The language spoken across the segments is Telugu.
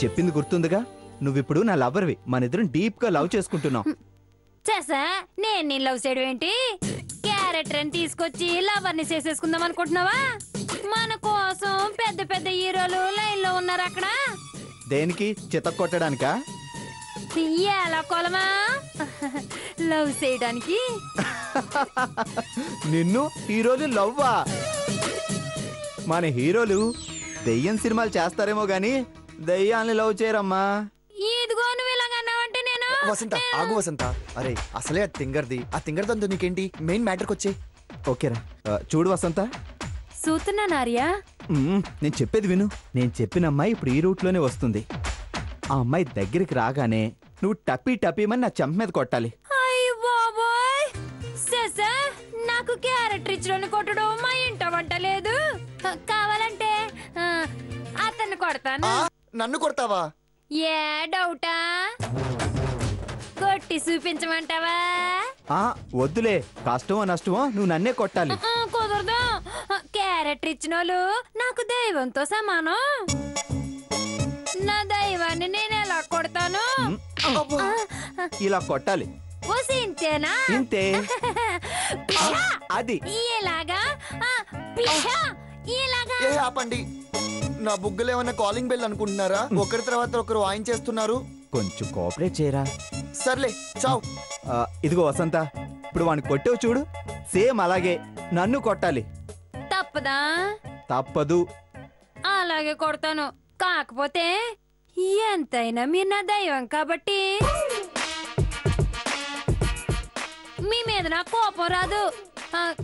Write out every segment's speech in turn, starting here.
చెప్పింది గుర్తుందిగా, నువ్విప్పుడు నా లవర్వి, మనిద్దరం డీప్ గా లవ్ చేసుకుంటున్నాం. చేసా నేను నీ లవ్ చేయడం ఏంటి? క్యారెక్టర్ అని తీసుకొచ్చి లవర్ని చేసేసుకుందాం అనుకుంటున్నావా? మన కోసం పెద్ద పెద్ద హీరోలు లైన్ లో ఉన్నారు అక్కడ. దేనికి? చితక్ కొట్టడానికా? ఎలా కొలమా లవ్ చేయడానికి? నిన్ను హీరోలు లవ్వా? మన హీరోలు దెయ్యం సినిమాలు చేస్తారేమో గాని దెయ్యాన్ని లవ్ చేయరమ్మా. ఇదిగో నువ్వు ఇలాగన్నావంటే నేను వసంత ఆగు వసంత. అరే అసలే ఆ తింగర్దంతో నీకేంటి? మెయిన్ మ్యాటర్కి వచ్చే. ఓకేరా, చూడు వసంత, చూస్తున్నా నార్యా. నేను చెప్పేది విను. నేను చెప్పిన అమ్మాయి ఇప్పుడు ఈ రూట్ లోనే వస్తుంది. ఆ అమ్మాయి దగ్గరికి రాగానే నువ్వు టపీ టపీమని నా చెంప మీద కొట్టాలి. అయ్య బాబోయ్, సెసా నాకు క్యారెక్టర్ ఇచ్చిన కొట్టడం మా ఇంట వంట లేదు. కావాలంటే అతన్ని కొడతాను. నన్ను కొడతావా? ఏ డౌటా? కొట్టి చూపించమంటావా? వద్దులే, కష్టమో నష్టమో నువ్వు నన్నే కొట్టాలి. కుదరదు. క్యారెక్టర్ ఇచ్చిన వాళ్ళు నాకు దైవంతో సమానం. నా దైవాన్ని నేను ఎలా కొడతాను? ఇలా కొట్టాలి. ఇంతేనా? ఇంతే. అది ఇలాగా ఇలాగా. ఆపండి. నా బుగ్గలు ఏమన్నా కాలింగ్ బెల్ అనుకుంటున్నారా? ఒకరి తర్వాత ఒకరు వాయించేస్తున్నారు. కొంచెం కోఆపరేట్ చేయరా. సర్లే చావ్. ఇదిగో వసంత, ఇప్పుడు వాడిని కొట్టావు చూడు, సేమ్ అలాగే నన్ను కొట్టాలి. తప్పదా? తప్పదు. అలాగే కొడతాను. కాకపోతే ఎంతైనా మీరు నా దైవం కాబట్టి మీ మీద నా కోపం రాదు.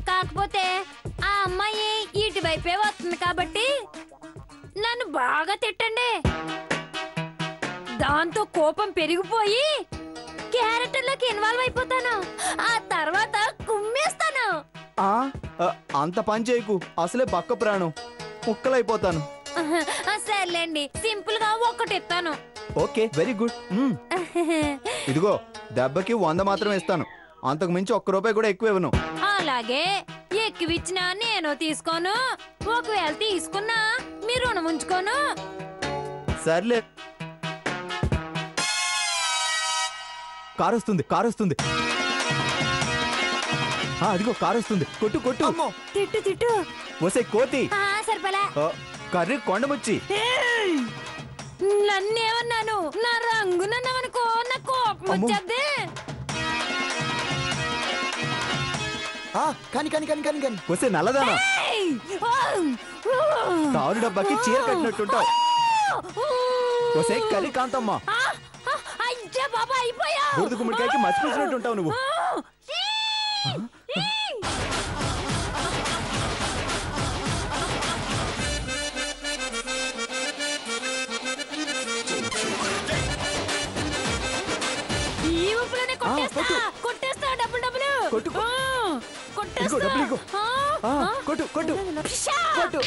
కాకపోతే ఆ అమ్మాయి ఇటువైపే వస్తుంది కాబట్టి నన్ను బాగా తిట్టండి. దాంతో కోపం పెరిగిపోయి క్యారెక్టర్లోకి ఇన్వాల్వ్ అయిపోతాను. ఆ తర్వాత కుమ్మేస్తాను. అంత పని చేయకు, అసలే బక్క ప్రాణం, ముక్కలైపోతాను. సర్లేండి, సింపుల్ గా ఒకటి ఇస్తాను. Okay, very good. ఇదిగో దెబ్బకి 100 మాత్రమే ఇస్తాను, అంతకు మించి ₹1 కూడా ఎక్కువ ఇవ్వను. అలాగే, ఎక్కువిచ్చినా నేను తీసుకోను. ఒకవేళ తీసుకున్నా మీరు రుణం ఉంచుకోను. సర్లే. కారు వస్తుంది. అదిగో కారు వస్తుంది. కొట్టు కొట్టు. తిట్టు తిట్టు. వసే కోతి. సరిపలా. కర్రీ కొండముచ్చి. నన్నేమన్నాను? నా రంగు నన్నవనుకో, నా కోపం వచ్చేది. కానీ వసే నల్లదానా, తారు డబ్బాకి చీర కట్టినట్టుంటావు. వసే కలి కాంతమ్మ, అయ్యా బాబా అయిపోయా. బురద గుమ్మడికాయకి మసిపూసినట్టుంటావు నువ్వు. ఈ ఊపులోనే కొట్టేస్తా. డబ్బులు కొట్టు. కొట్టేస్తా. కొట్టు.